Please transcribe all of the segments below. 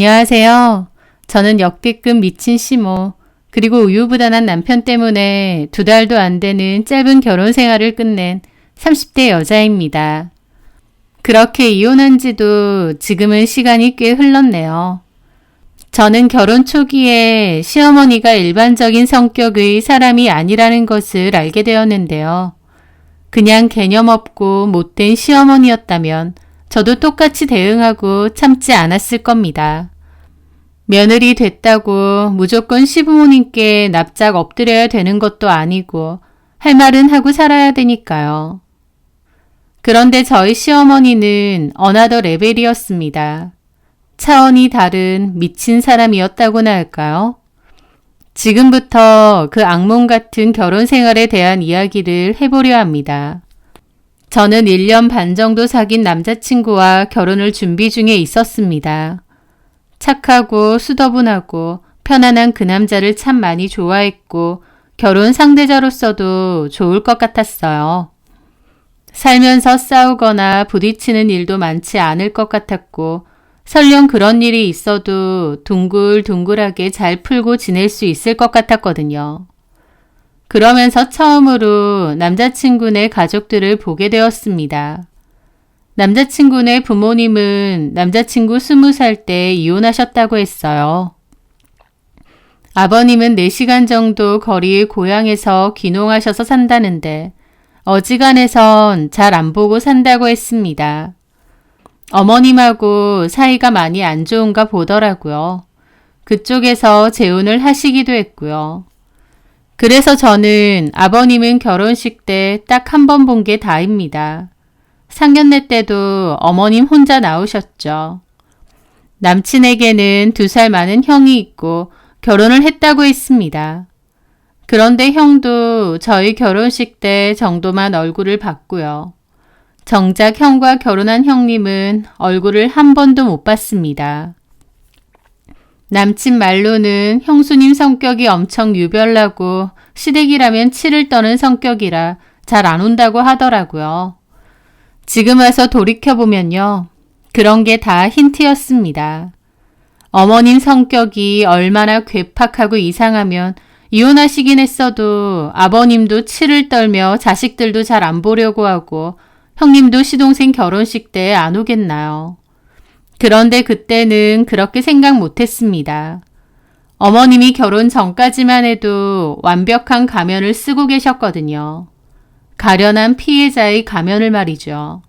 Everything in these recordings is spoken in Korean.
안녕하세요. 저는 역대급 미친 시모, 그리고 우유부단한 남편 때문에 2달도 안 되는 짧은 결혼 생활을 끝낸 30대 여자입니다. 그렇게 이혼한 지도 지금은 시간이 꽤 흘렀네요. 저는 결혼 초기에 시어머니가 일반적인 성격의 사람이 아니라는 것을 알게 되었는데요. 그냥 개념 없고 못된 시어머니였다면 저도 똑같이 대응하고 참지 않았을 겁니다. 며느리 됐다고 무조건 시부모님께 납작 엎드려야 되는 것도 아니고 할 말은 하고 살아야 되니까요. 그런데 저희 시어머니는 어나더 레벨이었습니다. 차원이 다른 미친 사람이었다고나 할까요? 지금부터 그 악몽 같은 결혼 생활에 대한 이야기를 해보려 합니다. 저는 1년 반 정도 사귄 남자친구와 결혼을 준비 중에 있었습니다. 착하고 수더분하고 편안한 그 남자를 참 많이 좋아했고 결혼 상대자로서도 좋을 것 같았어요. 살면서 싸우거나 부딪히는 일도 많지 않을 것 같았고 설령 그런 일이 있어도 둥글둥글하게 잘 풀고 지낼 수 있을 것 같았거든요. 그러면서 처음으로 남자친구네 가족들을 보게 되었습니다. 남자친구네 부모님은 남자친구 20살 때 이혼하셨다고 했어요. 아버님은 4시간 정도 거리의 고향에서 귀농하셔서 산다는데 어지간해선 잘 안 보고 산다고 했습니다. 어머님하고 사이가 많이 안 좋은가 보더라고요. 그쪽에서 재혼을 하시기도 했고요. 그래서 저는 아버님은 결혼식 때 딱 한 번 본 게 다입니다. 상견례 때도 어머님 혼자 나오셨죠. 남친에게는 2살 많은 형이 있고 결혼을 했다고 했습니다. 그런데 형도 저희 결혼식 때 정도만 얼굴을 봤고요. 정작 형과 결혼한 형님은 얼굴을 한 번도 못 봤습니다. 남친 말로는 형수님 성격이 엄청 유별나고 시댁이라면 치를 떠는 성격이라 잘 안 온다고 하더라고요. 지금 와서 돌이켜보면요. 그런 게 다 힌트였습니다. 어머님 성격이 얼마나 괴팍하고 이상하면 이혼하시긴 했어도 아버님도 치를 떨며 자식들도 잘 안 보려고 하고 형님도 시동생 결혼식 때 안 오겠나요? 그런데 그때는 그렇게 생각 못했습니다. 어머님이 결혼 전까지만 해도 완벽한 가면을 쓰고 계셨거든요. 가련한 피해자의 가면을 말이죠.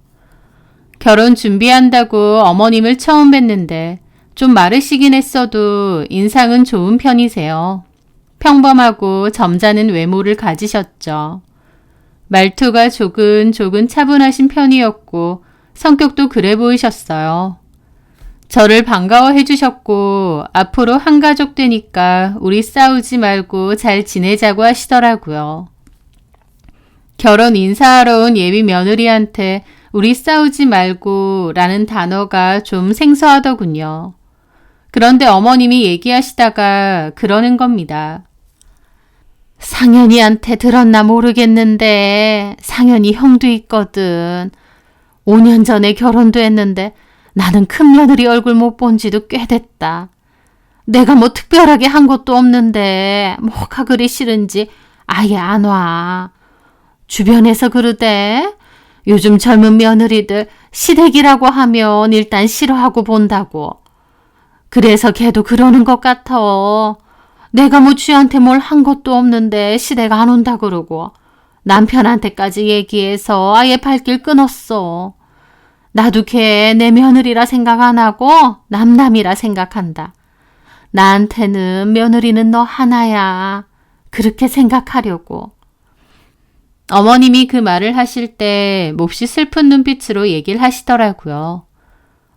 결혼 준비한다고 어머님을 처음 뵀는데 좀 마르시긴 했어도 인상은 좋은 편이세요. 평범하고 점잖은 외모를 가지셨죠. 말투가 조근조근 차분하신 편이었고 성격도 그래 보이셨어요. 저를 반가워해 주셨고 앞으로 한 가족 되니까 우리 싸우지 말고 잘 지내자고 하시더라고요. 결혼 인사하러 온 예비 며느리한테 우리 싸우지 말고 라는 단어가 좀 생소하더군요. 그런데 어머님이 얘기하시다가 그러는 겁니다. 상현이한테 들었나 모르겠는데 상현이 형도 있거든. 5년 전에 결혼도 했는데 나는 큰며느리 얼굴 못 본 지도 꽤 됐다. 내가 뭐 특별하게 한 것도 없는데 뭐가 그리 싫은지 아예 안 와. 주변에서 그러대. 요즘 젊은 며느리들 시댁이라고 하면 일단 싫어하고 본다고. 그래서 걔도 그러는 것 같아. 내가 뭐 쥐한테 뭘 한 것도 없는데 시댁 안 온다 그러고 남편한테까지 얘기해서 아예 발길 끊었어. 나도 걔 내 며느리라 생각 안 하고 남남이라 생각한다. 나한테는 며느리는 너 하나야. 그렇게 생각하려고. 어머님이 그 말을 하실 때 몹시 슬픈 눈빛으로 얘기를 하시더라고요.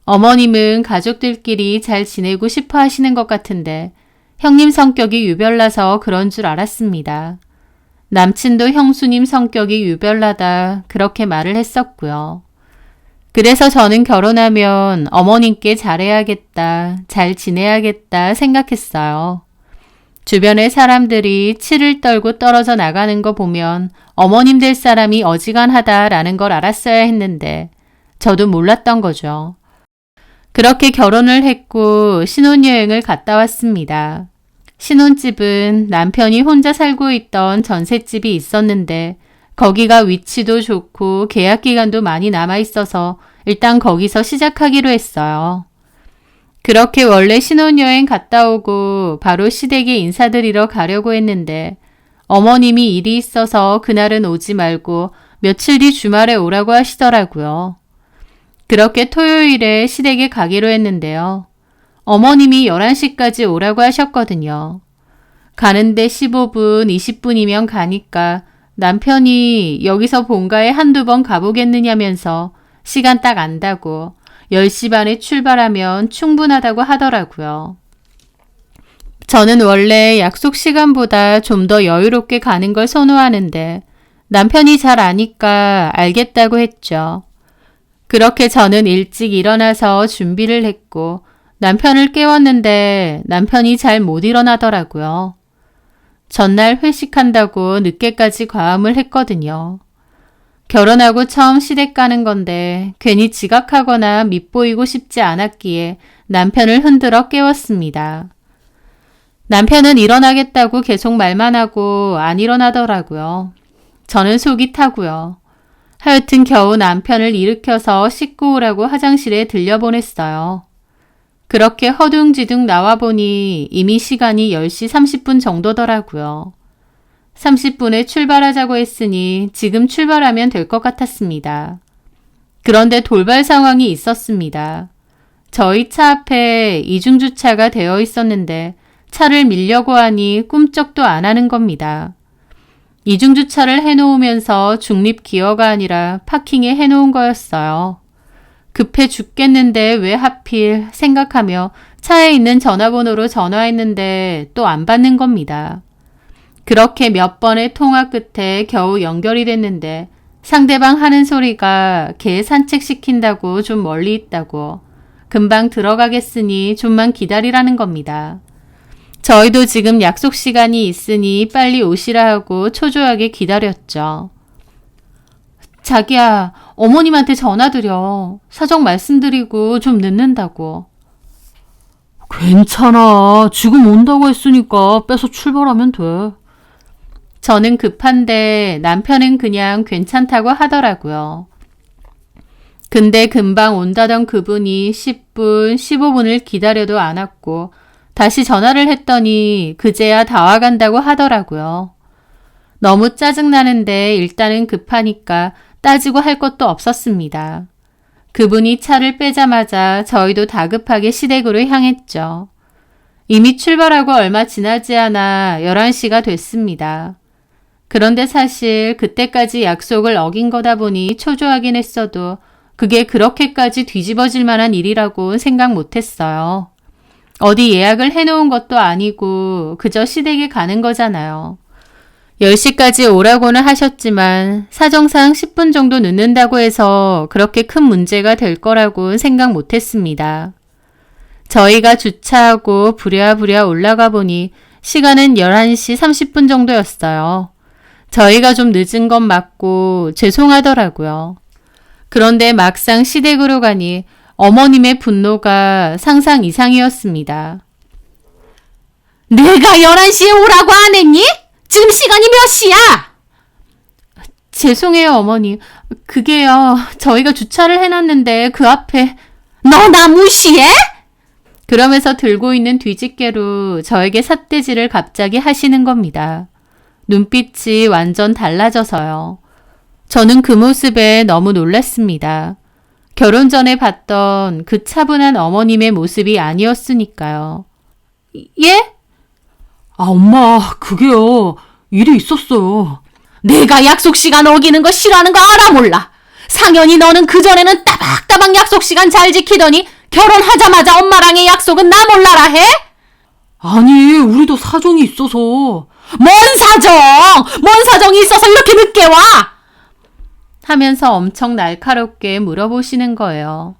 어머님은 가족들끼리 잘 지내고 싶어 하시는 것 같은데 형님 성격이 유별나서 그런 줄 알았습니다. 남친도 형수님 성격이 유별나다 그렇게 말을 했었고요. 그래서 저는 결혼하면 어머님께 잘해야겠다, 잘 지내야겠다 생각했어요. 주변의 사람들이 치를 떨고 떨어져 나가는 거 보면 어머님 될 사람이 어지간하다라는 걸 알았어야 했는데 저도 몰랐던 거죠. 그렇게 결혼을 했고 신혼여행을 갔다 왔습니다. 신혼집은 남편이 혼자 살고 있던 전셋집이 있었는데 거기가 위치도 좋고 계약 기간도 많이 남아 있어서 일단 거기서 시작하기로 했어요. 그렇게 원래 신혼여행 갔다 오고 바로 시댁에 인사드리러 가려고 했는데 어머님이 일이 있어서 그날은 오지 말고 며칠 뒤 주말에 오라고 하시더라고요. 그렇게 토요일에 시댁에 가기로 했는데요. 어머님이 11시까지 오라고 하셨거든요. 가는데 15분, 20분이면 가니까 남편이 여기서 본가에 한두 번 가보겠느냐면서 시간 딱 안다고 10시 반에 출발하면 충분하다고 하더라고요. 저는 원래 약속 시간보다 좀 더 여유롭게 가는 걸 선호하는데 남편이 잘 아니까 알겠다고 했죠. 그렇게 저는 일찍 일어나서 준비를 했고 남편을 깨웠는데 남편이 잘 못 일어나더라고요. 전날 회식한다고 늦게까지 과음을 했거든요. 결혼하고 처음 시댁 가는 건데 괜히 지각하거나 밉보이고 싶지 않았기에 남편을 흔들어 깨웠습니다. 남편은 일어나겠다고 계속 말만 하고 안 일어나더라고요. 저는 속이 타고요. 하여튼 겨우 남편을 일으켜서 씻고 오라고 화장실에 들려보냈어요. 그렇게 허둥지둥 나와보니 이미 시간이 10시 30분 정도더라고요. 30분에 출발하자고 했으니 지금 출발하면 될 것 같았습니다. 그런데 돌발 상황이 있었습니다. 저희 차 앞에 이중주차가 되어 있었는데 차를 밀려고 하니 꿈쩍도 안 하는 겁니다. 이중주차를 해놓으면서 중립기어가 아니라 파킹에 해놓은 거였어요. 급해 죽겠는데 왜 하필 생각하며 차에 있는 전화번호로 전화했는데 또 안 받는 겁니다. 그렇게 몇 번의 통화 끝에 겨우 연결이 됐는데 상대방 하는 소리가 개 산책시킨다고 좀 멀리 있다고 금방 들어가겠으니 좀만 기다리라는 겁니다. 저희도 지금 약속 시간이 있으니 빨리 오시라 하고 초조하게 기다렸죠. 자기야, 어머님한테 전화드려. 사정 말씀드리고 좀 늦는다고. 괜찮아. 지금 온다고 했으니까 빼서 출발하면 돼. 저는 급한데 남편은 그냥 괜찮다고 하더라고요. 근데 금방 온다던 그분이 10분, 15분을 기다려도 안 왔고 다시 전화를 했더니 그제야 다 와간다고 하더라고요. 너무 짜증나는데 일단은 급하니까 따지고 할 것도 없었습니다. 그분이 차를 빼자마자 저희도 다급하게 시댁으로 향했죠. 이미 출발하고 얼마 지나지 않아 11시가 됐습니다. 그런데 사실 그때까지 약속을 어긴 거다 보니 초조하긴 했어도 그게 그렇게까지 뒤집어질 만한 일이라고 생각 못했어요. 어디 예약을 해놓은 것도 아니고 그저 시댁에 가는 거잖아요. 10시까지 오라고는 하셨지만 사정상 10분 정도 늦는다고 해서 그렇게 큰 문제가 될 거라고 생각 못했습니다. 저희가 주차하고 부랴부랴 올라가 보니 시간은 11시 30분 정도였어요. 저희가 좀 늦은 건 맞고 죄송하더라고요. 그런데 막상 시댁으로 가니 어머님의 분노가 상상 이상이었습니다. 내가 11시에 오라고 안 했니? 지금 시간이 몇 시야? 죄송해요, 어머님. 그게요, 저희가 주차를 해놨는데 그 앞에 너 나 무시해? 그러면서 들고 있는 뒤집개로 저에게 삿대질을 갑자기 하시는 겁니다. 눈빛이 완전 달라져서요. 저는 그 모습에 너무 놀랐습니다. 결혼 전에 봤던 그 차분한 어머님의 모습이 아니었으니까요. 예? 엄마, 그게요. 일이 있었어요. 내가 약속 시간 어기는 거 싫어하는 거 알아 몰라. 상현이 너는 그전에는 따박따박 약속 시간 잘 지키더니 결혼하자마자 엄마랑의 약속은 나 몰라라 해? 아니, 우리도 사정이 있어서. 뭔 사정? 뭔 사정이 있어서 이렇게 늦게 와? 하면서 엄청 날카롭게 물어보시는 거예요.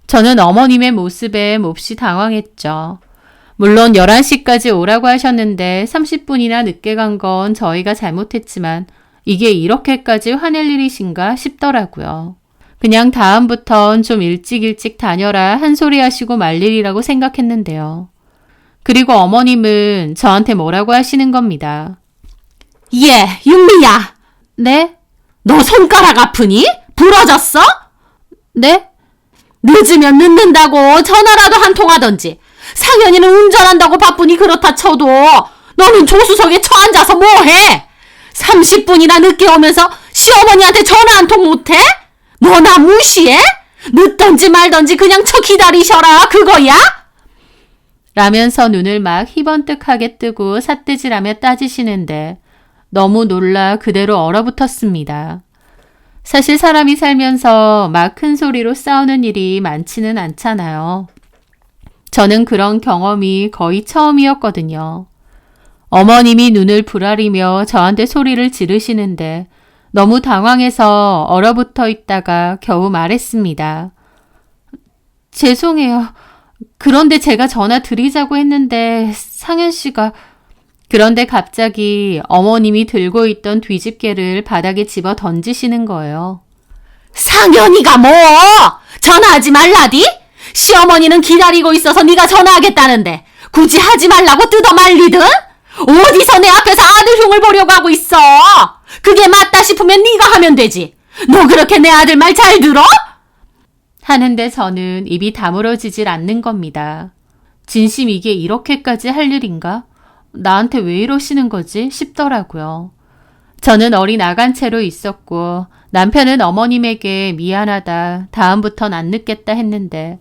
저는 어머님의 모습에 몹시 당황했죠. 물론 11시까지 오라고 하셨는데 30분이나 늦게 간 건 저희가 잘못했지만 이게 이렇게까지 화낼 일이신가 싶더라고요. 그냥 다음부턴 좀 일찍 다녀라 한 소리 하시고 말 일이라고 생각했는데요. 그리고 어머님은 저한테 뭐라고 하시는 겁니다. 예, 윤미야. 네? 너 손가락 아프니? 부러졌어? 네? 늦으면 늦는다고 전화라도 한 통 하던지. 상현이는 운전한다고 바쁘니 그렇다 쳐도 너는 조수석에 처앉아서 뭐해? 30분이나 늦게 오면서 시어머니한테 전화 한 통 못해? 너 나 무시해? 늦던지 말던지 그냥 쳐 기다리셔라 그거야? 라면서 눈을 막 희번뜩하게 뜨고 삿대질하며 따지시는데 너무 놀라 그대로 얼어붙었습니다. 사실 사람이 살면서 막 큰 소리로 싸우는 일이 많지는 않잖아요. 저는 그런 경험이 거의 처음이었거든요. 어머님이 눈을 부라리며 저한테 소리를 지르시는데 너무 당황해서 얼어붙어 있다가 겨우 말했습니다. 죄송해요. 그런데 제가 전화 드리자고 했는데 상현 씨가... 그런데 갑자기 어머님이 들고 있던 뒤집개를 바닥에 집어 던지시는 거예요. 상현이가 뭐? 전화하지 말라디? 시어머니는 기다리고 있어서 네가 전화하겠다는데 굳이 하지 말라고 뜯어 말리든? 어디서 내 앞에서 아들 흉을 보려고 하고 있어? 그게 맞다 싶으면 네가 하면 되지. 너 그렇게 내 아들 말 잘 들어? 하는데 저는 입이 다물어지질 않는 겁니다. 진심 이게 이렇게까지 할 일인가? 나한테 왜 이러시는 거지? 싶더라고요. 저는 어린 아간 채로 있었고 남편은 어머님에게 미안하다, 다음부턴 안 늦겠다 했는데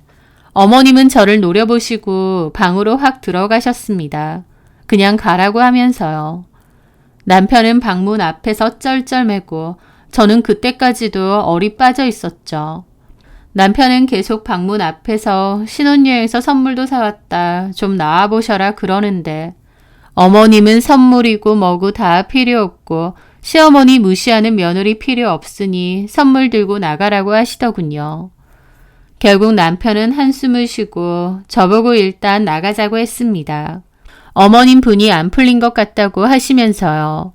어머님은 저를 노려보시고 방으로 확 들어가셨습니다. 그냥 가라고 하면서요. 남편은 방문 앞에서 쩔쩔매고 저는 그때까지도 얼이 빠져 있었죠. 남편은 계속 방문 앞에서 신혼여행에서 선물도 사왔다, 좀 나와보셔라 그러는데 어머님은 선물이고 뭐고 다 필요 없고 시어머니 무시하는 며느리 필요 없으니 선물 들고 나가라고 하시더군요. 결국 남편은 한숨을 쉬고 저보고 일단 나가자고 했습니다. 어머님 분이 안 풀린 것 같다고 하시면서요.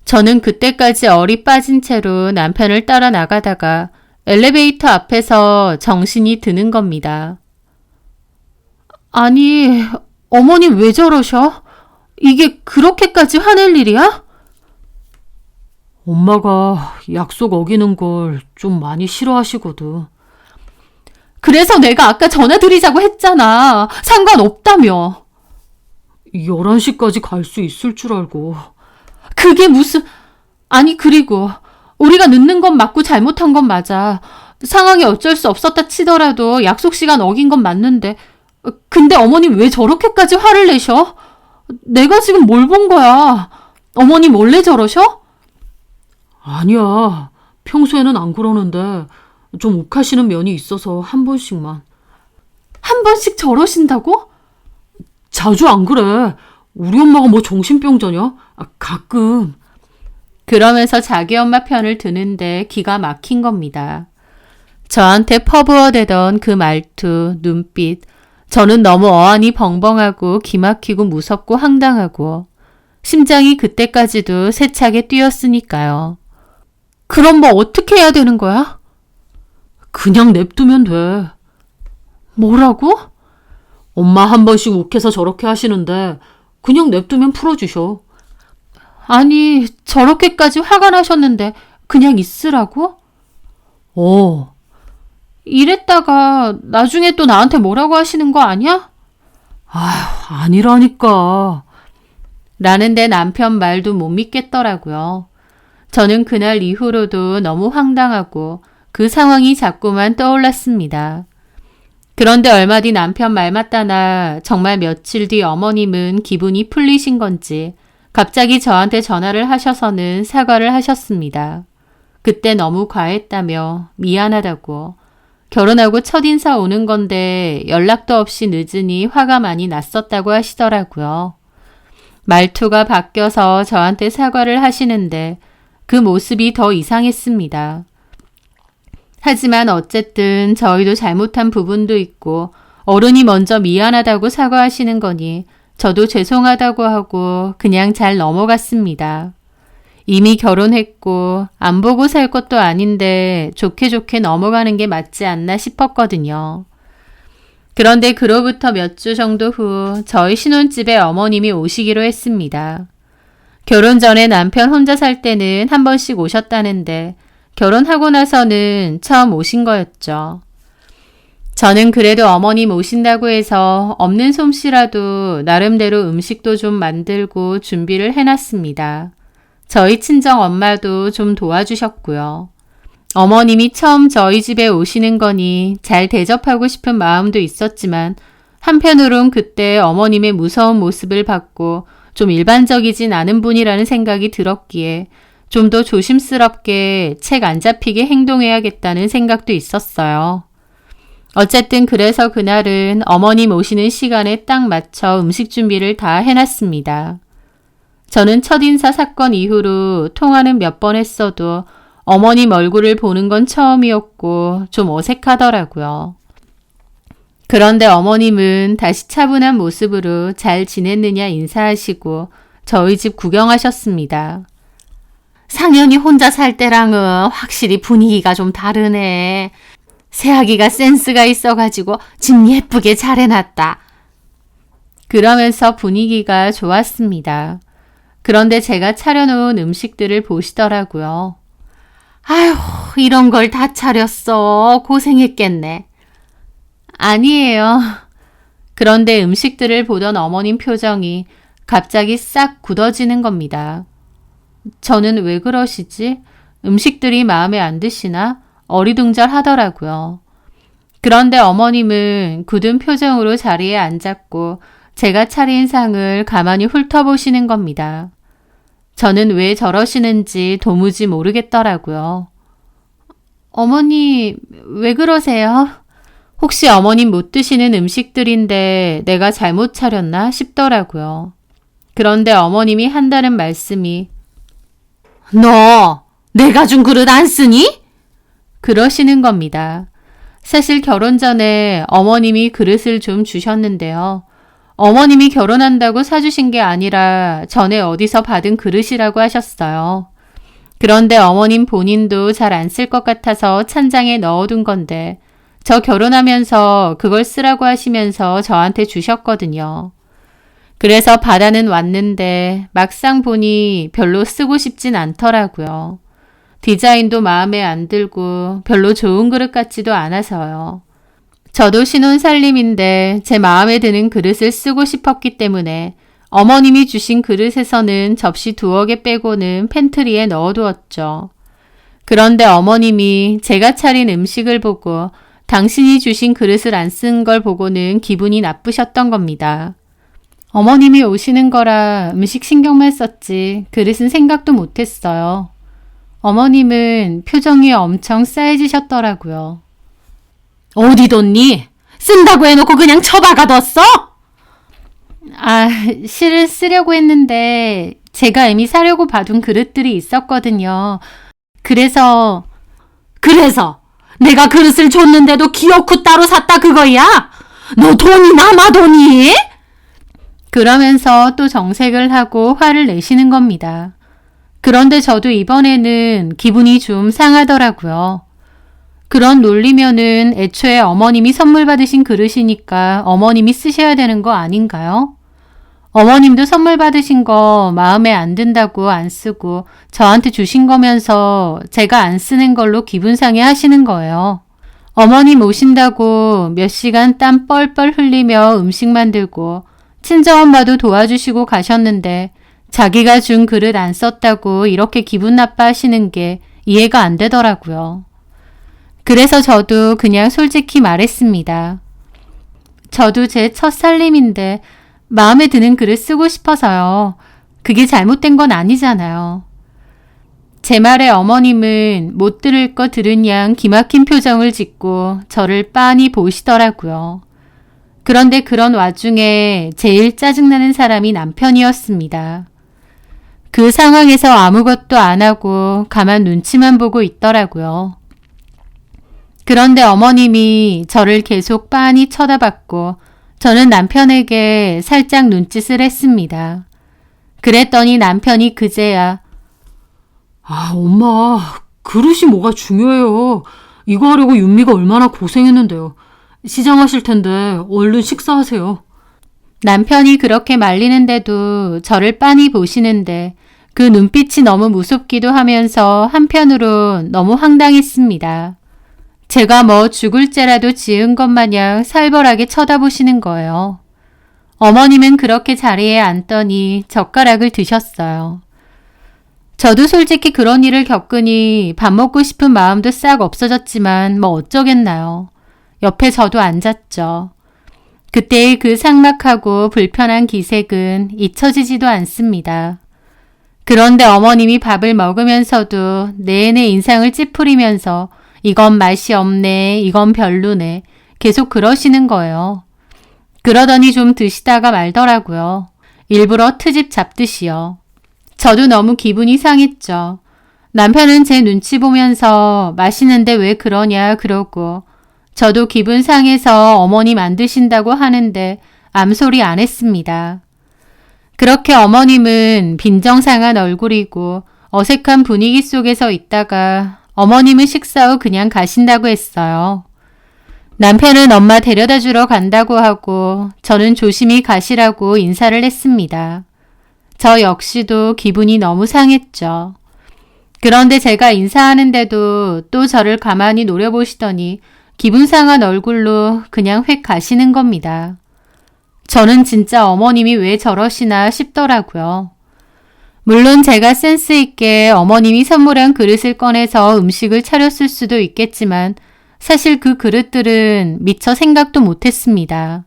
저는 그때까지 얼이 빠진 채로 남편을 따라 나가다가 엘리베이터 앞에서 정신이 드는 겁니다. 아니, 어머님 왜 저러셔? 이게 그렇게까지 화낼 일이야? 엄마가 약속 어기는 걸 좀 많이 싫어하시거든. 그래서 내가 아까 전화 드리자고 했잖아. 상관없다며. 11시까지 갈 수 있을 줄 알고. 그게 무슨... 아니 그리고 우리가 늦는 건 맞고 잘못한 건 맞아. 상황이 어쩔 수 없었다 치더라도 약속 시간 어긴 건 맞는데 근데 어머님 왜 저렇게까지 화를 내셔? 내가 지금 뭘 본 거야? 어머님 원래 저러셔? 아니야. 평소에는 안 그러는데 좀 욱하시는 면이 있어서 한 번씩만. 한 번씩 저러신다고? 자주 안 그래. 우리 엄마가 뭐 정신병자냐? 가끔. 그러면서 자기 엄마 편을 드는데 기가 막힌 겁니다. 저한테 퍼부어대던 그 말투, 눈빛, 저는 너무 어안이 벙벙하고 기막히고 무섭고 황당하고 심장이 그때까지도 세차게 뛰었으니까요. 그럼 뭐 어떻게 해야 되는 거야? 그냥 냅두면 돼. 뭐라고? 엄마 한 번씩 욱해서 저렇게 하시는데 그냥 냅두면 풀어주셔. 아니, 저렇게까지 화가 나셨는데 그냥 있으라고? 이랬다가 나중에 또 나한테 뭐라고 하시는 거 아니야? 아휴, 아니라니까. 라는데 남편 말도 못 믿겠더라고요. 저는 그날 이후로도 너무 황당하고 그 상황이 자꾸만 떠올랐습니다. 그런데 얼마 뒤 남편 말 맞다나 정말 며칠 뒤 어머님은 기분이 풀리신 건지 갑자기 저한테 전화를 하셔서는 사과를 하셨습니다. 그때 너무 과했다며 미안하다고 결혼하고 첫인사 오는 건데 연락도 없이 늦으니 화가 많이 났었다고 하시더라고요. 말투가 바뀌어서 저한테 사과를 하시는데 그 모습이 더 이상했습니다. 하지만 어쨌든 저희도 잘못한 부분도 있고 어른이 먼저 미안하다고 사과하시는 거니 저도 죄송하다고 하고 그냥 잘 넘어갔습니다. 이미 결혼했고 안 보고 살 것도 아닌데 좋게 좋게 넘어가는 게 맞지 않나 싶었거든요. 그런데 그로부터 몇 주 정도 후 저희 신혼집에 어머님이 오시기로 했습니다. 결혼 전에 남편 혼자 살 때는 한 번씩 오셨다는데 결혼하고 나서는 처음 오신 거였죠. 저는 그래도 어머님 오신다고 해서 없는 솜씨라도 나름대로 음식도 좀 만들고 준비를 해놨습니다. 저희 친정 엄마도 좀 도와주셨고요. 어머님이 처음 저희 집에 오시는 거니 잘 대접하고 싶은 마음도 있었지만 한편으론 그때 어머님의 무서운 모습을 봤고 좀 일반적이진 않은 분이라는 생각이 들었기에 좀 더 조심스럽게 책 안 잡히게 행동해야겠다는 생각도 있었어요. 어쨌든 그래서 그날은 어머님 오시는 시간에 딱 맞춰 음식 준비를 다 해놨습니다. 저는 첫인사 사건 이후로 통화는 몇 번 했어도 어머님 얼굴을 보는 건 처음이었고 좀 어색하더라고요. 그런데 어머님은 다시 차분한 모습으로 잘 지냈느냐 인사하시고 저희 집 구경하셨습니다. 상현이 혼자 살 때랑은 확실히 분위기가 좀 다르네. 새아기가 센스가 있어가지고 집 예쁘게 잘 해놨다. 그러면서 분위기가 좋았습니다. 그런데 제가 차려놓은 음식들을 보시더라고요. 아휴, 이런 걸 다 차렸어. 고생했겠네. 아니에요. 그런데 음식들을 보던 어머님 표정이 갑자기 싹 굳어지는 겁니다. 저는 왜 그러시지? 음식들이 마음에 안 드시나? 어리둥절하더라고요. 그런데 어머님은 굳은 표정으로 자리에 앉았고 제가 차린 상을 가만히 훑어보시는 겁니다. 저는 왜 저러시는지 도무지 모르겠더라고요. 어머니, 왜 그러세요? 혹시 어머님 못 드시는 음식들인데 내가 잘못 차렸나 싶더라고요. 그런데 어머님이 한다는 말씀이 너 내가 준 그릇 안 쓰니? 그러시는 겁니다. 사실 결혼 전에 어머님이 그릇을 좀 주셨는데요. 어머님이 결혼한다고 사주신 게 아니라 전에 어디서 받은 그릇이라고 하셨어요. 그런데 어머님 본인도 잘 안 쓸 것 같아서 찬장에 넣어둔 건데 저 결혼하면서 그걸 쓰라고 하시면서 저한테 주셨거든요. 그래서 받아는 왔는데 막상 보니 별로 쓰고 싶진 않더라고요. 디자인도 마음에 안 들고 별로 좋은 그릇 같지도 않아서요. 저도 신혼살림인데 제 마음에 드는 그릇을 쓰고 싶었기 때문에 어머님이 주신 그릇에서는 접시 2개 빼고는 팬트리에 넣어두었죠. 그런데 어머님이 제가 차린 음식을 보고 당신이 주신 그릇을 안 쓴 걸 보고는 기분이 나쁘셨던 겁니다. 어머님이 오시는 거라 음식 신경만 썼지 그릇은 생각도 못했어요. 어머님은 표정이 엄청 싸해지셨더라고요. 어디 뒀니? 쓴다고 해놓고 그냥 처박아뒀어? 실은 쓰려고 했는데 제가 이미 사려고 봐둔 그릇들이 있었거든요. 그래서 내가 그릇을 줬는데도 기어코 따로 샀다 그거야? 너 돈이 남아도니? 그러면서 또 정색을 하고 화를 내시는 겁니다. 그런데 저도 이번에는 기분이 좀 상하더라고요. 그런 논리면은 애초에 어머님이 선물 받으신 그릇이니까 어머님이 쓰셔야 되는 거 아닌가요? 어머님도 선물 받으신 거 마음에 안 든다고 안 쓰고 저한테 주신 거면서 제가 안 쓰는 걸로 기분 상해 하시는 거예요. 어머님 오신다고 몇 시간 땀 뻘뻘 흘리며 음식 만들고 친정엄마도 도와주시고 가셨는데 자기가 준 그릇 안 썼다고 이렇게 기분 나빠하시는 게 이해가 안 되더라고요. 그래서 저도 그냥 솔직히 말했습니다. 저도 제 첫 살림인데 마음에 드는 그릇 쓰고 싶어서요. 그게 잘못된 건 아니잖아요. 제 말에 어머님은 못 들을 거 들은 양 기막힌 표정을 짓고 저를 빤히 보시더라고요. 그런데 그런 와중에 제일 짜증나는 사람이 남편이었습니다. 그 상황에서 아무것도 안 하고 가만 눈치만 보고 있더라고요. 그런데 어머님이 저를 계속 빤히 쳐다봤고 저는 남편에게 살짝 눈짓을 했습니다. 그랬더니 남편이 그제야 아, 엄마, 그릇이 뭐가 중요해요. 이거 하려고 윤미가 얼마나 고생했는데요. 시장하실 텐데 얼른 식사하세요. 남편이 그렇게 말리는데도 저를 빤히 보시는데 그 눈빛이 너무 무섭기도 하면서 한편으론 너무 황당했습니다. 제가 뭐 죽을 죄라도 지은 것 마냥 살벌하게 쳐다보시는 거예요. 어머님은 그렇게 자리에 앉더니 젓가락을 드셨어요. 저도 솔직히 그런 일을 겪으니 밥 먹고 싶은 마음도 싹 없어졌지만 뭐 어쩌겠나요. 옆에 저도 앉았죠. 그때의 그 삭막하고 불편한 기색은 잊혀지지도 않습니다. 그런데 어머님이 밥을 먹으면서도 내내 인상을 찌푸리면서 이건 맛이 없네, 이건 별로네 계속 그러시는 거예요. 그러더니 좀 드시다가 말더라고요. 일부러 트집 잡듯이요. 저도 너무 기분이 상했죠. 남편은 제 눈치 보면서 맛있는데 왜 그러냐 그러고 저도 기분 상해서 어머님 안 드신다고 하는데 암소리 안 했습니다. 그렇게 어머님은 빈정상한 얼굴이고 어색한 분위기 속에서 있다가 어머님은 식사 후 그냥 가신다고 했어요. 남편은 엄마 데려다 주러 간다고 하고 저는 조심히 가시라고 인사를 했습니다. 저 역시도 기분이 너무 상했죠. 그런데 제가 인사하는데도 또 저를 가만히 노려보시더니 기분 상한 얼굴로 그냥 휙 가시는 겁니다. 저는 진짜 어머님이 왜 저러시나 싶더라고요. 물론 제가 센스 있게 어머님이 선물한 그릇을 꺼내서 음식을 차렸을 수도 있겠지만 사실 그 그릇들은 미처 생각도 못했습니다.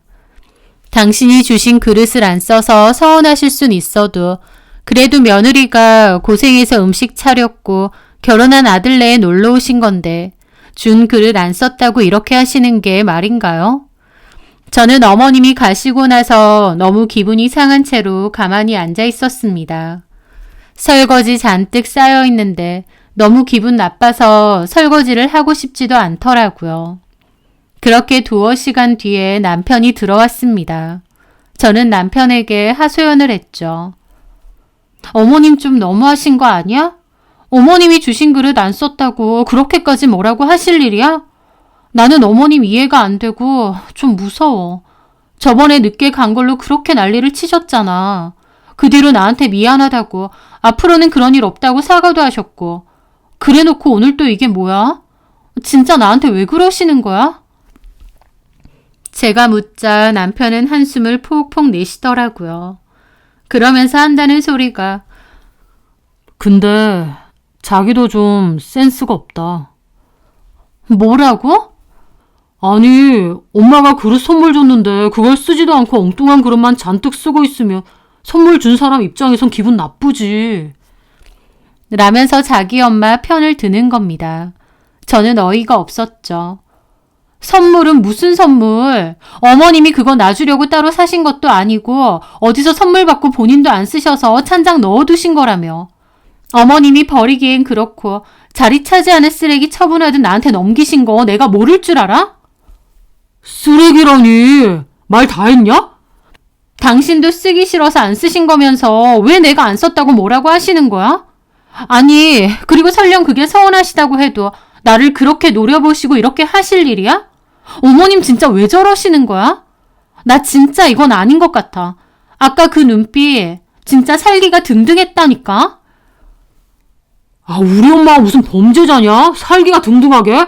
당신이 주신 그릇을 안 써서 서운하실 순 있어도 그래도 며느리가 고생해서 음식 차렸고 결혼한 아들네에 놀러 오신 건데 준 그릇 안 썼다고 이렇게 하시는 게 말인가요? 저는 어머님이 가시고 나서 너무 기분이 상한 채로 가만히 앉아 있었습니다. 설거지 잔뜩 쌓여 있는데 너무 기분 나빠서 설거지를 하고 싶지도 않더라고요. 그렇게 두어 시간 뒤에 남편이 들어왔습니다. 저는 남편에게 하소연을 했죠. 어머님 좀 너무하신 거 아니야? 어머님이 주신 그릇 안 썼다고 그렇게까지 뭐라고 하실 일이야? 나는 어머님 이해가 안 되고 좀 무서워. 저번에 늦게 간 걸로 그렇게 난리를 치셨잖아. 그 뒤로 나한테 미안하다고 앞으로는 그런 일 없다고 사과도 하셨고 그래놓고 오늘 또 이게 뭐야? 진짜 나한테 왜 그러시는 거야? 제가 묻자 남편은 한숨을 푹푹 내쉬더라고요. 그러면서 한다는 소리가 근데 자기도 좀 센스가 없다. 뭐라고? 아니, 엄마가 그릇 선물 줬는데 그걸 쓰지도 않고 엉뚱한 그릇만 잔뜩 쓰고 있으면 선물 준 사람 입장에선 기분 나쁘지. 라면서 자기 엄마 편을 드는 겁니다. 저는 어이가 없었죠. 선물은 무슨 선물? 어머님이 그거 놔주려고 따로 사신 것도 아니고 어디서 선물 받고 본인도 안 쓰셔서 찬장 넣어두신 거라며. 어머님이 버리기엔 그렇고 자리 차지하는 쓰레기 처분하듯 나한테 넘기신 거 내가 모를 줄 알아? 쓰레기라니. 말 다 했냐? 당신도 쓰기 싫어서 안 쓰신 거면서 왜 내가 안 썼다고 뭐라고 하시는 거야? 아니, 그리고 설령 그게 서운하시다고 해도 나를 그렇게 노려보시고 이렇게 하실 일이야? 어머님 진짜 왜 저러시는 거야? 나 진짜 이건 아닌 것 같아. 아까 그 눈빛 진짜 살기가 등등했다니까? 아, 우리 엄마가 무슨 범죄자냐? 살기가 등등하게?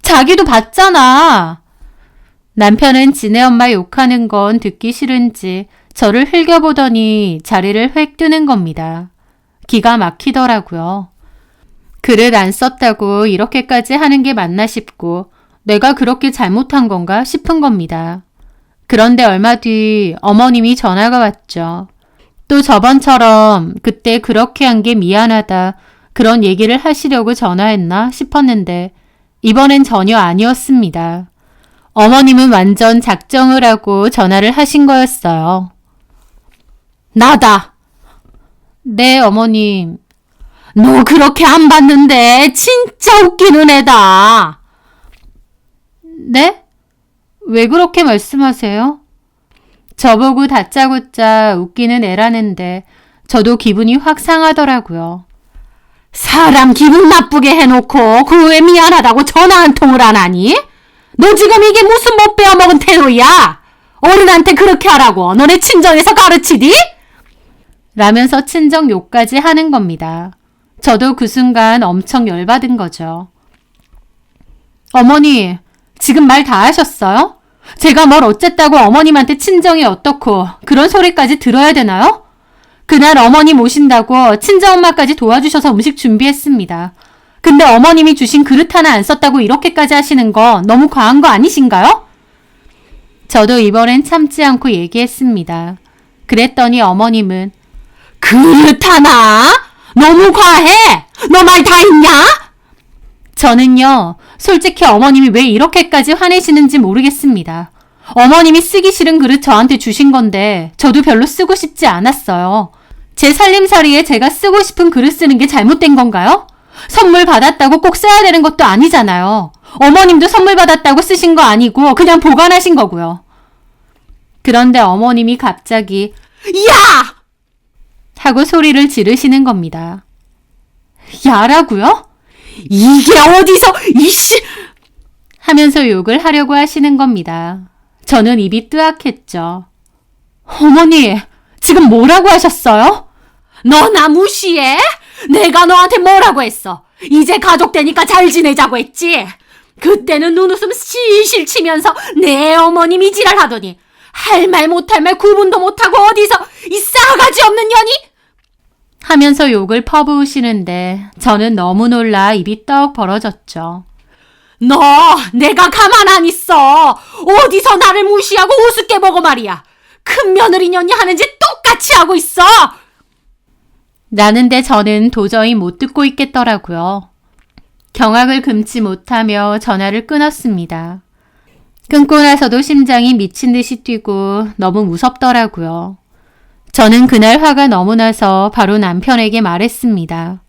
자기도 봤잖아. 남편은 지네 엄마 욕하는 건 듣기 싫은지 저를 흘겨보더니 자리를 획 뜨는 겁니다. 기가 막히더라고요. 그릇 안 썼다고 이렇게까지 하는 게 맞나 싶고 내가 그렇게 잘못한 건가 싶은 겁니다. 그런데 얼마 뒤 어머님이 전화가 왔죠. 또 저번처럼 그때 그렇게 한 게 미안하다 그런 얘기를 하시려고 전화했나 싶었는데 이번엔 전혀 아니었습니다. 어머님은 완전 작정을 하고 전화를 하신 거였어요. 나다. 네, 어머님. 너 그렇게 안 봤는데 진짜 웃기는 애다. 네? 왜 그렇게 말씀하세요? 저보고 다짜고짜 웃기는 애라는데 저도 기분이 확 상하더라고요. 사람 기분 나쁘게 해놓고 그 후에 미안하다고 전화 한 통을 안 하니? 너 지금 이게 무슨 못 배워먹은 태도야? 어른한테 그렇게 하라고 너네 친정에서 가르치디? 라면서 친정 욕까지 하는 겁니다. 저도 그 순간 엄청 열받은 거죠. 어머니, 지금 말 다 하셨어요? 제가 뭘 어쨌다고 어머님한테 친정이 어떻고 그런 소리까지 들어야 되나요? 그날 어머니 모신다고 친정엄마까지 도와주셔서 음식 준비했습니다. 근데 어머님이 주신 그릇 하나 안 썼다고 이렇게까지 하시는 거 너무 과한 거 아니신가요? 저도 이번엔 참지 않고 얘기했습니다. 그랬더니 어머님은 그릇 하나? 너무 과해! 너 말 다 했냐? 저는요, 솔직히 어머님이 왜 이렇게까지 화내시는지 모르겠습니다. 어머님이 쓰기 싫은 그릇 저한테 주신 건데 저도 별로 쓰고 싶지 않았어요. 제 살림살이에 제가 쓰고 싶은 그릇 쓰는 게 잘못된 건가요? 선물 받았다고 꼭 써야 되는 것도 아니잖아요. 어머님도 선물 받았다고 쓰신 거 아니고 그냥 보관하신 거고요. 그런데 어머님이 갑자기 야! 하고 소리를 지르시는 겁니다. 야라고요? 이게 어디서 이씨! 하면서 욕을 하려고 하시는 겁니다. 저는 입이 뜨악했죠. 어머니, 지금 뭐라고 하셨어요? 너 나 무시해? 내가 너한테 뭐라고 했어? 이제 가족 되니까 잘 지내자고 했지? 그때는 눈웃음 실실 치면서 내 어머님이 지랄하더니 할 말 못할 말 구분도 못하고 어디서 이 싸가지 없는 년이? 하면서 욕을 퍼부으시는데 저는 너무 놀라 입이 떡 벌어졌죠. 너 내가 가만 안 있어. 어디서 나를 무시하고 우습게 보고 말이야. 큰 며느리 년이 하는지 똑같이 하고 있어. 나는데 저는 도저히 못 듣고 있겠더라고요. 경악을 금치 못하며 전화를 끊었습니다. 끊고 나서도 심장이 미친 듯이 뛰고 너무 무섭더라고요. 저는 그날 화가 너무 나서 바로 남편에게 말했습니다.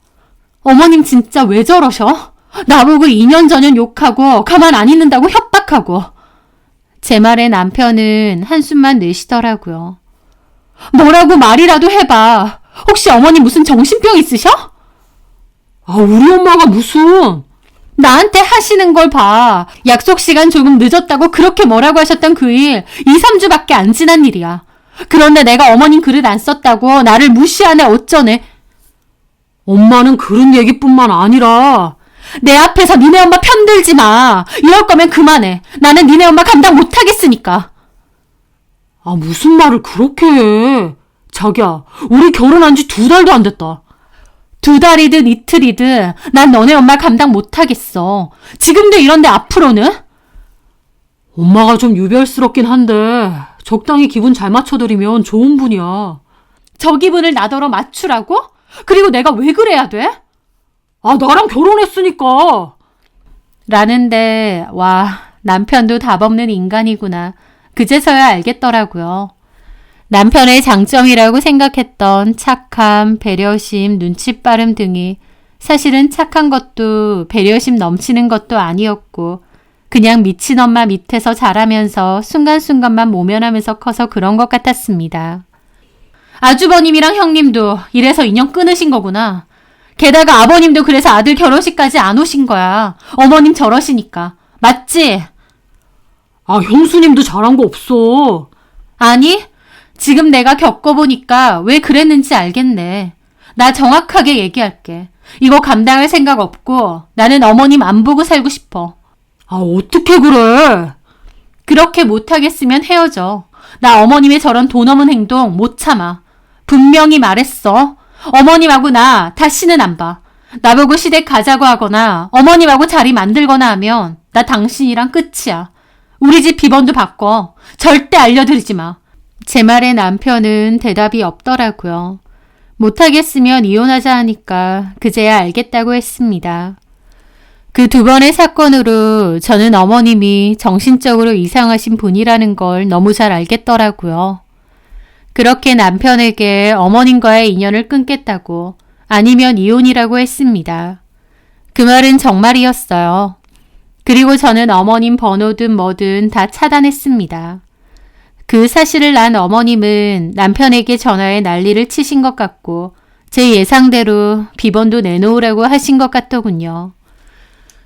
어머님 진짜 왜 저러셔? 나보고 2년 전엔 욕하고 가만 안 있는다고 협박하고. 제 말에 남편은 한숨만 내쉬더라고요. 뭐라고 말이라도 해봐. 혹시 어머니 무슨 정신병 있으셔? 아, 우리 엄마가 무슨... 나한테 하시는 걸 봐. 약속 시간 조금 늦었다고 그렇게 뭐라고 하셨던 그 일 2, 3주밖에 안 지난 일이야. 그런데 내가 어머님 그릇 안 썼다고 나를 무시하네 어쩌네. 엄마는 그런 얘기뿐만 아니라 내 앞에서 니네 엄마 편들지 마. 이럴 거면 그만해. 나는 니네 엄마 감당 못하겠으니까. 아, 무슨 말을 그렇게 해. 자기야, 우리 결혼한 지 2달도 안 됐다. 2달이든 이틀이든 난 너네 엄마 감당 못하겠어. 지금도 이런데 앞으로는? 엄마가 좀 유별스럽긴 한데 적당히 기분 잘 맞춰드리면 좋은 분이야. 저 기분을 나더러 맞추라고? 그리고 내가 왜 그래야 돼? 아, 나랑 결혼했으니까. 라는데 와, 남편도 답 없는 인간이구나. 그제서야 알겠더라고요. 남편의 장점이라고 생각했던 착함, 배려심, 눈치 빠름 등이 사실은 착한 것도 배려심 넘치는 것도 아니었고 그냥 미친 엄마 밑에서 자라면서 순간순간만 모면하면서 커서 그런 것 같았습니다. 아주버님이랑 형님도 이래서 인연 끊으신 거구나. 게다가 아버님도 그래서 아들 결혼식까지 안 오신 거야. 어머님 저러시니까. 맞지? 아, 형수님도 잘한 거 없어. 아니, 지금 내가 겪어보니까 왜 그랬는지 알겠네. 나 정확하게 얘기할게. 이거 감당할 생각 없고 나는 어머님 안 보고 살고 싶어. 아, 어떻게 그래? 그렇게 못하겠으면 헤어져. 나 어머님의 저런 돈 없는 행동 못 참아. 분명히 말했어. 어머님하고 나 다시는 안 봐. 나보고 시댁 가자고 하거나 어머님하고 자리 만들거나 하면 나 당신이랑 끝이야. 우리 집 비번도 바꿔. 절대 알려드리지 마. 제 말에 남편은 대답이 없더라고요. 못하겠으면 이혼하자 하니까 그제야 알겠다고 했습니다. 그 2번의 사건으로 저는 어머님이 정신적으로 이상하신 분이라는 걸 너무 잘 알겠더라고요. 그렇게 남편에게 어머님과의 인연을 끊겠다고 아니면 이혼이라고 했습니다. 그 말은 정말이었어요. 그리고 저는 어머님 번호든 뭐든 다 차단했습니다. 그 사실을 난 어머님은 남편에게 전화해 난리를 치신 것 같고 제 예상대로 비번도 내놓으라고 하신 것 같더군요.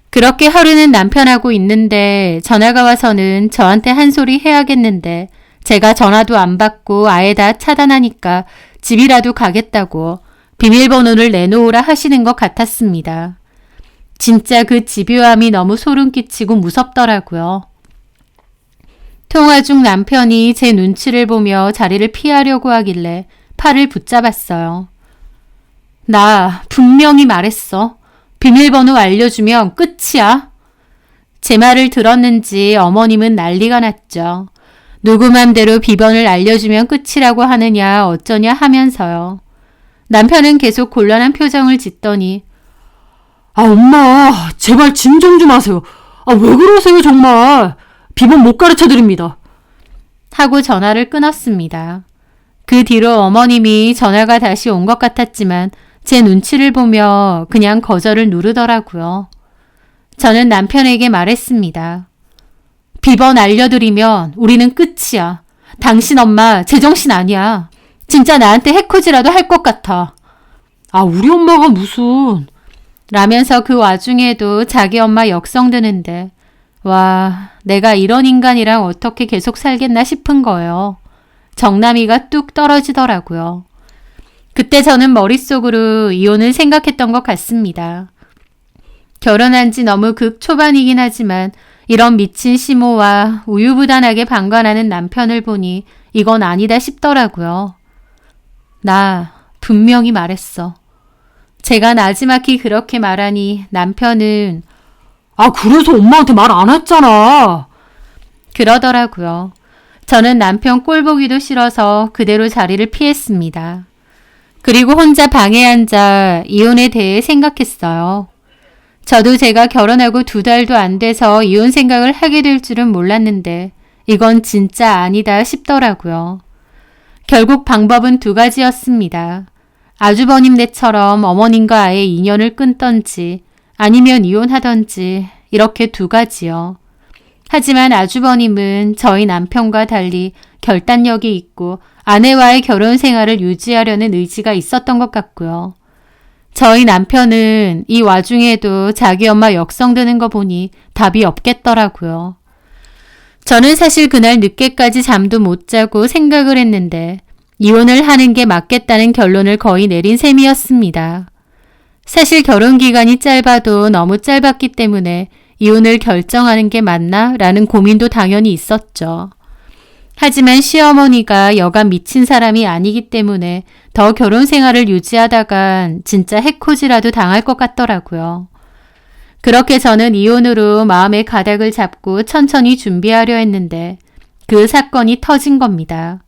그렇게 하루는 남편하고 있는데 전화가 와서는 저한테 한 소리 해야겠는데 제가 전화도 안 받고 아예 다 차단하니까 집이라도 가겠다고 비밀번호를 내놓으라 하시는 것 같았습니다. 진짜 그 집요함이 너무 소름 끼치고 무섭더라고요. 통화 중 남편이 제 눈치를 보며 자리를 피하려고 하길래 팔을 붙잡았어요. 나 분명히 말했어. 비밀번호 알려주면 끝이야. 제 말을 들었는지 어머님은 난리가 났죠. 누구 맘대로 비번을 알려주면 끝이라고 하느냐 어쩌냐 하면서요. 남편은 계속 곤란한 표정을 짓더니 엄마, 제발 진정 좀 하세요. 왜 그러세요, 정말. 비번 못 가르쳐드립니다. 하고 전화를 끊었습니다. 그 뒤로 어머님이 전화가 다시 온 것 같았지만 제 눈치를 보며 그냥 거절을 누르더라고요. 저는 남편에게 말했습니다. 비번 알려드리면 우리는 끝이야. 당신 엄마 제정신 아니야. 진짜 나한테 해코지라도 할 것 같아. 우리 엄마가 무슨... 라면서 그 와중에도 자기 엄마 역성드는데 와, 내가 이런 인간이랑 어떻게 계속 살겠나 싶은 거예요. 정남이가 뚝 떨어지더라고요. 그때 저는 머릿속으로 이혼을 생각했던 것 같습니다. 결혼한 지 너무 극초반이긴 하지만 이런 미친 시모와 우유부단하게 방관하는 남편을 보니 이건 아니다 싶더라고요. 나 분명히 말했어. 제가 나지막히 그렇게 말하니 남편은 그래서 엄마한테 말 안 했잖아. 그러더라고요. 저는 남편 꼴 보기도 싫어서 그대로 자리를 피했습니다. 그리고 혼자 방에 앉아 이혼에 대해 생각했어요. 저도 제가 결혼하고 2달도 안 돼서 이혼 생각을 하게 될 줄은 몰랐는데 이건 진짜 아니다 싶더라고요. 결국 방법은 2가지였습니다. 아주버님네처럼 어머님과 아예 인연을 끊던지 아니면 이혼하던지 이렇게 2가지요. 하지만 아주버님은 저희 남편과 달리 결단력이 있고 아내와의 결혼 생활을 유지하려는 의지가 있었던 것 같고요. 저희 남편은 이 와중에도 자기 엄마 역성드는 거 보니 답이 없겠더라고요. 저는 사실 그날 늦게까지 잠도 못 자고 생각을 했는데 이혼을 하는 게 맞겠다는 결론을 거의 내린 셈이었습니다. 사실 결혼 기간이 짧아도 너무 짧았기 때문에 이혼을 결정하는 게 맞나? 라는 고민도 당연히 있었죠. 하지만 시어머니가 여간 미친 사람이 아니기 때문에 더 결혼 생활을 유지하다간 진짜 해코지라도 당할 것 같더라고요. 그렇게 저는 이혼으로 마음의 가닥을 잡고 천천히 준비하려 했는데 그 사건이 터진 겁니다.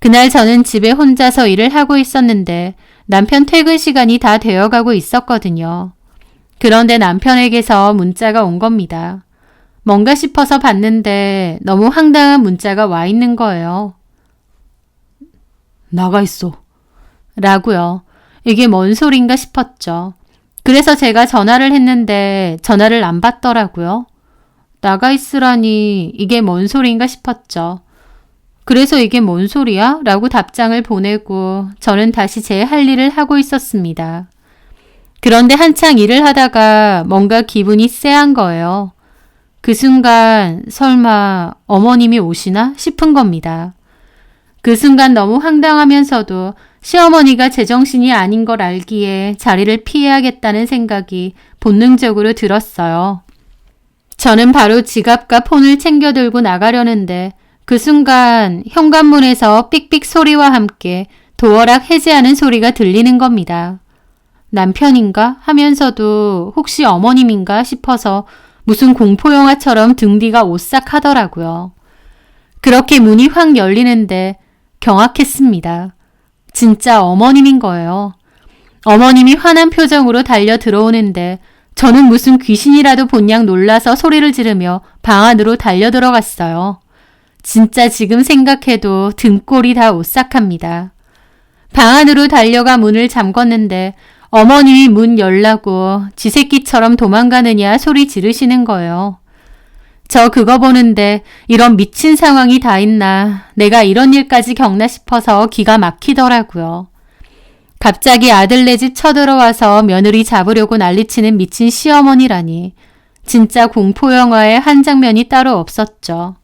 그날 저는 집에 혼자서 일을 하고 있었는데 남편 퇴근 시간이 다 되어가고 있었거든요. 그런데 남편에게서 문자가 온 겁니다. 뭔가 싶어서 봤는데 너무 황당한 문자가 와 있는 거예요. 나가 있어. 라고요. 이게 뭔 소린가 싶었죠. 그래서 제가 전화를 했는데 전화를 안 받더라고요. 나가 있으라니 이게 뭔 소린가 싶었죠. 그래서 이게 뭔 소리야? 라고 답장을 보내고 저는 다시 제 할 일을 하고 있었습니다. 그런데 한창 일을 하다가 뭔가 기분이 쎄한 거예요. 그 순간 설마 어머님이 오시나 싶은 겁니다. 그 순간 너무 황당하면서도 시어머니가 제정신이 아닌 걸 알기에 자리를 피해야겠다는 생각이 본능적으로 들었어요. 저는 바로 지갑과 폰을 챙겨 들고 나가려는데 그 순간 현관문에서 삑삑 소리와 함께 도어락 해제하는 소리가 들리는 겁니다. 남편인가 하면서도 혹시 어머님인가 싶어서 무슨 공포영화처럼 등 뒤가 오싹하더라고요. 그렇게 문이 확 열리는데 경악했습니다. 진짜 어머님인 거예요. 어머님이 화난 표정으로 달려 들어오는데 저는 무슨 귀신이라도 본 양 놀라서 소리를 지르며 방 안으로 달려 들어갔어요. 진짜 지금 생각해도 등골이 다 오싹합니다. 방 안으로 달려가 문을 잠궜는데 어머님이 문 열라고 쥐새끼처럼 도망가느냐 소리 지르시는 거예요. 저 그거 보는데 이런 미친 상황이 다 있나 내가 이런 일까지 겪나 싶어서 기가 막히더라고요. 갑자기 아들네 집 쳐들어와서 며느리 잡으려고 난리치는 미친 시어머니라니 진짜 공포영화의 한 장면이 따로 없었죠.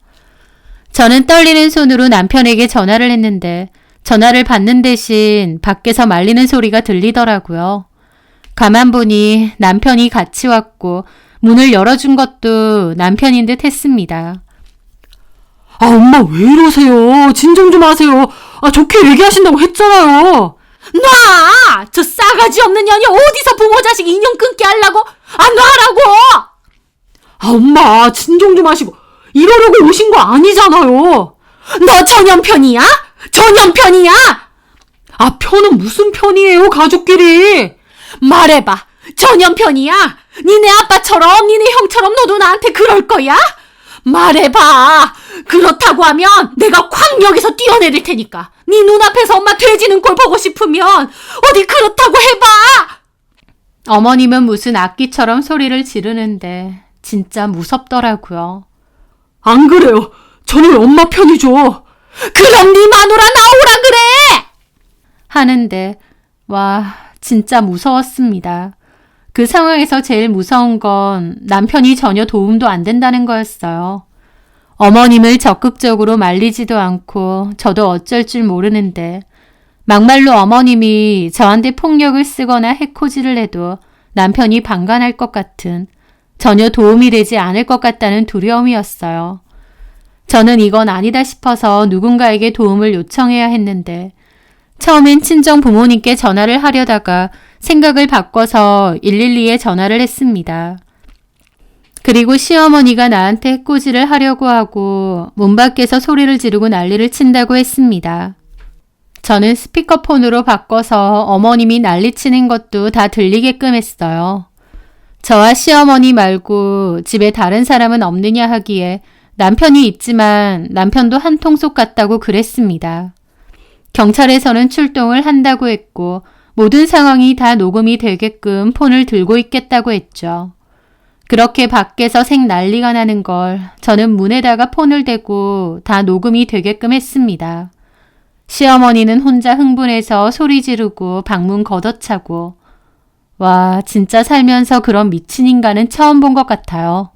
저는 떨리는 손으로 남편에게 전화를 했는데 전화를 받는 대신 밖에서 말리는 소리가 들리더라고요. 가만 보니 남편이 같이 왔고 문을 열어준 것도 남편인 듯 했습니다. 아, 엄마 왜 이러세요? 진정 좀 하세요. 좋게 얘기하신다고 했잖아요. 놔! 저 싸가지 없는 년이 어디서 부모 자식 인연 끊게 하려고? 놔라고! 엄마 진정 좀 하시고 이러려고 오신 거 아니잖아요. 너 전염편이야? 전염편이야? 편은 무슨 편이에요, 가족끼리? 말해봐. 전염편이야? 니네 아빠처럼 니네 형처럼 너도 나한테 그럴 거야? 말해봐. 그렇다고 하면 내가 콱 여기서 뛰어내릴 테니까. 네 눈앞에서 엄마 돼지는 꼴 보고 싶으면 어디 그렇다고 해봐. 어머님은 무슨 악기처럼 소리를 지르는데 진짜 무섭더라고요. 안 그래요. 저는 엄마 편이죠. 그럼 네 마누라 나오라 그래! 하는데 와 진짜 무서웠습니다. 그 상황에서 제일 무서운 건 남편이 전혀 도움도 안 된다는 거였어요. 어머님을 적극적으로 말리지도 않고 저도 어쩔 줄 모르는데 막말로 어머님이 저한테 폭력을 쓰거나 해코지를 해도 남편이 방관할 것 같은 전혀 도움이 되지 않을 것 같다는 두려움이었어요. 저는 이건 아니다 싶어서 누군가에게 도움을 요청해야 했는데 처음엔 친정 부모님께 전화를 하려다가 생각을 바꿔서 112에 전화를 했습니다. 그리고 시어머니가 나한테 해코지를 하려고 하고 문 밖에서 소리를 지르고 난리를 친다고 했습니다. 저는 스피커폰으로 바꿔서 어머님이 난리치는 것도 다 들리게끔 했어요. 저와 시어머니 말고 집에 다른 사람은 없느냐 하기에 남편이 있지만 남편도 한통속 같다고 그랬습니다. 경찰에서는 출동을 한다고 했고 모든 상황이 다 녹음이 되게끔 폰을 들고 있겠다고 했죠. 그렇게 밖에서 생 난리가 나는 걸 저는 문에다가 폰을 대고 다 녹음이 되게끔 했습니다. 시어머니는 혼자 흥분해서 소리 지르고 방문 걷어차고 와 진짜 살면서 그런 미친 인간은 처음 본 것 같아요.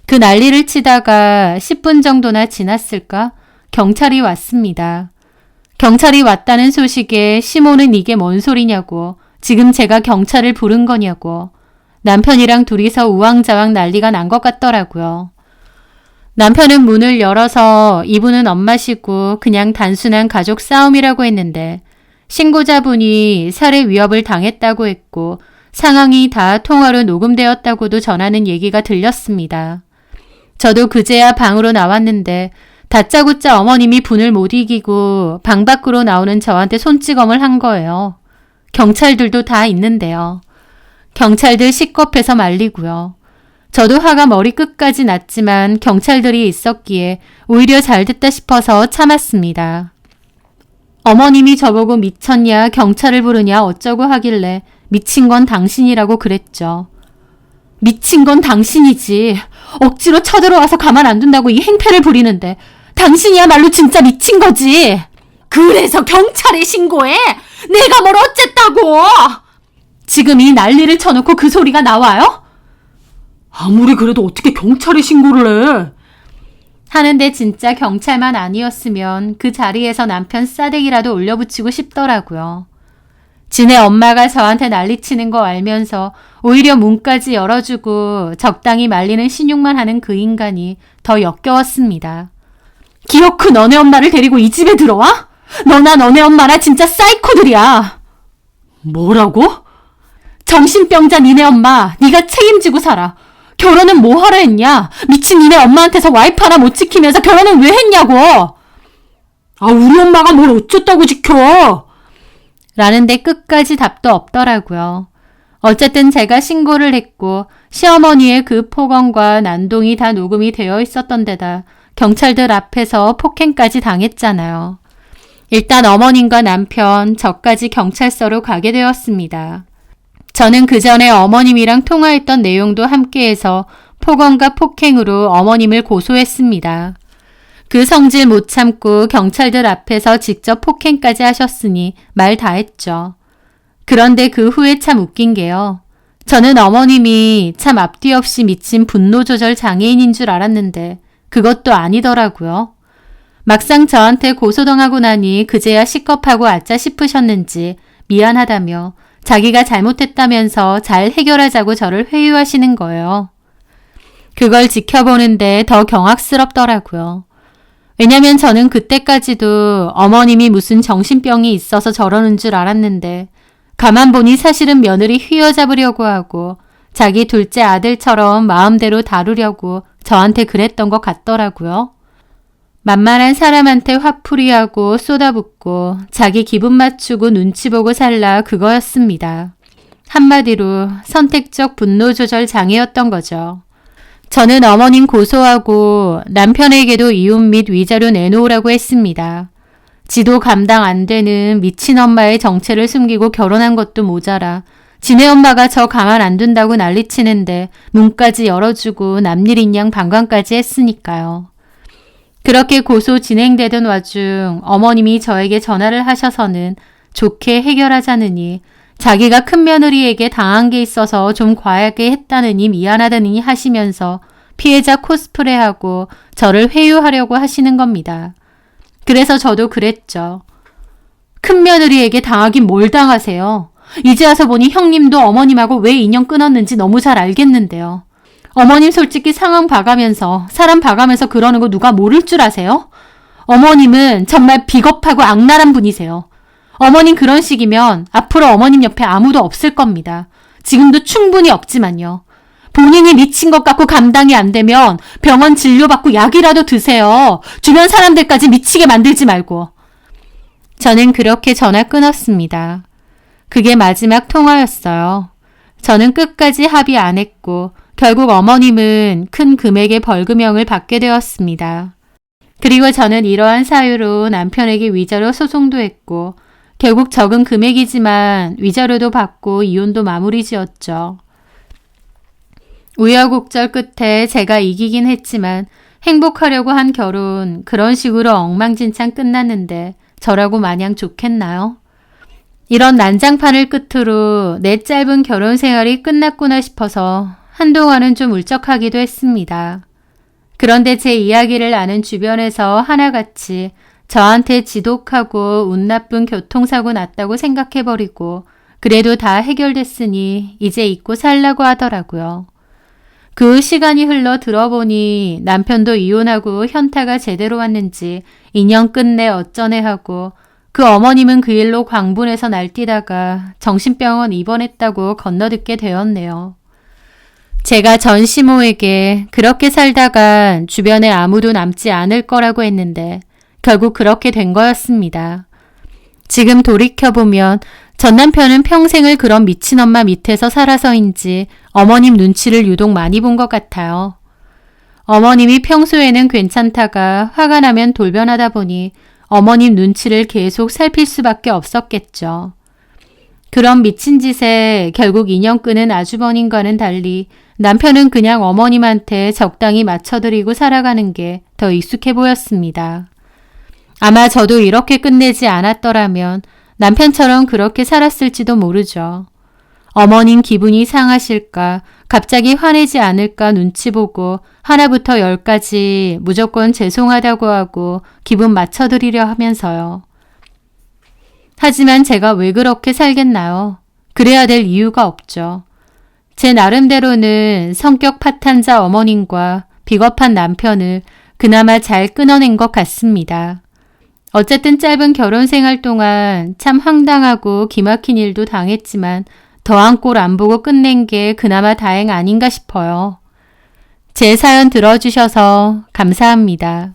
그 난리를 치다가 10분 정도나 지났을까 경찰이 왔습니다. 경찰이 왔다는 소식에 시모는 이게 뭔 소리냐고 지금 제가 경찰을 부른 거냐고 남편이랑 둘이서 우왕좌왕 난리가 난 것 같더라고요. 남편은 문을 열어서 이분은 엄마시고 그냥 단순한 가족 싸움이라고 했는데 신고자분이 살해 위협을 당했다고 했고 상황이 다 통화로 녹음되었다고도 전하는 얘기가 들렸습니다. 저도 그제야 방으로 나왔는데 다짜고짜 어머님이 분을 못 이기고 방 밖으로 나오는 저한테 손찌검을 한 거예요. 경찰들도 다 있는데요. 경찰들 식겁해서 말리고요. 저도 화가 머리끝까지 났지만 경찰들이 있었기에 오히려 잘 됐다 싶어서 참았습니다. 어머님이 저보고 미쳤냐 경찰을 부르냐 어쩌고 하길래 미친 건 당신이라고 그랬죠. 미친 건 당신이지. 억지로 쳐들어와서 가만 안 둔다고 이 행패를 부리는데 당신이야말로 진짜 미친 거지. 그래서 경찰에 신고해? 내가 뭘 어쨌다고? 지금 이 난리를 쳐놓고 그 소리가 나와요? 아무리 그래도 어떻게 경찰에 신고를 해? 하는데 진짜 경찰만 아니었으면 그 자리에서 남편 싸대기라도 올려붙이고 싶더라고요. 지네 엄마가 저한테 난리치는 거 알면서 오히려 문까지 열어주고 적당히 말리는 신용만 하는 그 인간이 더 역겨웠습니다. 기어크 너네 엄마를 데리고 이 집에 들어와? 너나 너네 엄마나 진짜 사이코들이야. 뭐라고? 정신병자 니네 엄마 네가 책임지고 살아. 결혼은 뭐하러 했냐? 미친 니네 엄마한테서 와이프 하나 못 지키면서 결혼은 왜 했냐고. 우리 엄마가 뭘 어쨌다고 지켜. 라는데 끝까지 답도 없더라고요. 어쨌든 제가 신고를 했고 시어머니의 그 폭언과 난동이 다 녹음이 되어 있었던 데다 경찰들 앞에서 폭행까지 당했잖아요. 일단 어머님과 남편, 저까지 경찰서로 가게 되었습니다. 저는 그 전에 어머님이랑 통화했던 내용도 함께해서 폭언과 폭행으로 어머님을 고소했습니다. 그 성질 못 참고 경찰들 앞에서 직접 폭행까지 하셨으니 말 다 했죠. 그런데 그 후에 참 웃긴 게요. 저는 어머님이 참 앞뒤 없이 미친 분노 조절 장애인인 줄 알았는데 그것도 아니더라고요. 막상 저한테 고소당하고 나니 그제야 식겁하고 아짜 싶으셨는지 미안하다며 자기가 잘못했다면서 잘 해결하자고 저를 회유하시는 거예요. 그걸 지켜보는데 더 경악스럽더라고요. 왜냐면 저는 그때까지도 어머님이 무슨 정신병이 있어서 저러는 줄 알았는데 가만 보니 사실은 며느리 휘어잡으려고 하고 자기 둘째 아들처럼 마음대로 다루려고 저한테 그랬던 것 같더라고요. 만만한 사람한테 화풀이하고 쏟아붓고 자기 기분 맞추고 눈치 보고 살라 그거였습니다. 한마디로 선택적 분노 조절 장애였던 거죠. 저는 어머님 고소하고 남편에게도 이혼 및 위자료 내놓으라고 했습니다. 지도 감당 안 되는 미친 엄마의 정체를 숨기고 결혼한 것도 모자라 지네 엄마가 저 가만 안 둔다고 난리치는데 문까지 열어주고 남일인 양 방관까지 했으니까요. 그렇게 고소 진행되던 와중 어머님이 저에게 전화를 하셔서는 좋게 해결하자느니 자기가 큰며느리에게 당한 게 있어서 좀 과하게 했다느니 미안하다느니 하시면서 피해자 코스프레하고 저를 회유하려고 하시는 겁니다. 그래서 저도 그랬죠. 큰며느리에게 당하긴 뭘 당하세요. 이제 와서 보니 형님도 어머님하고 왜 인연 끊었는지 너무 잘 알겠는데요. 어머님 솔직히 상황 봐가면서 사람 봐가면서 그러는 거 누가 모를 줄 아세요? 어머님은 정말 비겁하고 악랄한 분이세요. 어머님 그런 식이면 앞으로 어머님 옆에 아무도 없을 겁니다. 지금도 충분히 없지만요. 본인이 미친 것 같고 감당이 안 되면 병원 진료받고 약이라도 드세요. 주변 사람들까지 미치게 만들지 말고. 저는 그렇게 전화 끊었습니다. 그게 마지막 통화였어요. 저는 끝까지 합의 안 했고 결국 어머님은 큰 금액의 벌금형을 받게 되었습니다. 그리고 저는 이러한 사유로 남편에게 위자료 소송도 했고 결국 적은 금액이지만 위자료도 받고 이혼도 마무리 지었죠. 우여곡절 끝에 제가 이기긴 했지만 행복하려고 한 결혼 그런 식으로 엉망진창 끝났는데 저라고 마냥 좋겠나요? 이런 난장판을 끝으로 내 짧은 결혼 생활이 끝났구나 싶어서 한동안은 좀 울적하기도 했습니다. 그런데 제 이야기를 아는 주변에서 하나같이 저한테 지독하고 운 나쁜 교통사고 났다고 생각해버리고 그래도 다 해결됐으니 이제 잊고 살라고 하더라고요. 그 시간이 흘러 들어보니 남편도 이혼하고 현타가 제대로 왔는지 인연 끝내 어쩌네 하고 그 어머님은 그 일로 광분해서 날뛰다가 정신병원 입원했다고 건너듣게 되었네요. 제가 전 시모에게 그렇게 살다간 주변에 아무도 남지 않을 거라고 했는데 결국 그렇게 된 거였습니다. 지금 돌이켜보면 전 남편은 평생을 그런 미친 엄마 밑에서 살아서인지 어머님 눈치를 유독 많이 본 것 같아요. 어머님이 평소에는 괜찮다가 화가 나면 돌변하다 보니 어머님 눈치를 계속 살필 수밖에 없었겠죠. 그런 미친 짓에 결국 인연 끄는 아주버님과는 달리 남편은 그냥 어머님한테 적당히 맞춰드리고 살아가는 게 더 익숙해 보였습니다. 아마 저도 이렇게 끝내지 않았더라면 남편처럼 그렇게 살았을지도 모르죠. 어머님 기분이 상하실까, 갑자기 화내지 않을까 눈치 보고 하나부터 10까지 무조건 죄송하다고 하고 기분 맞춰드리려 하면서요. 하지만 제가 왜 그렇게 살겠나요? 그래야 될 이유가 없죠. 제 나름대로는 성격 파탄자 어머님과 비겁한 남편을 그나마 잘 끊어낸 것 같습니다. 어쨌든 짧은 결혼 생활 동안 참 황당하고 기막힌 일도 당했지만 더한 꼴 안 보고 끝낸 게 그나마 다행 아닌가 싶어요. 제 사연 들어주셔서 감사합니다.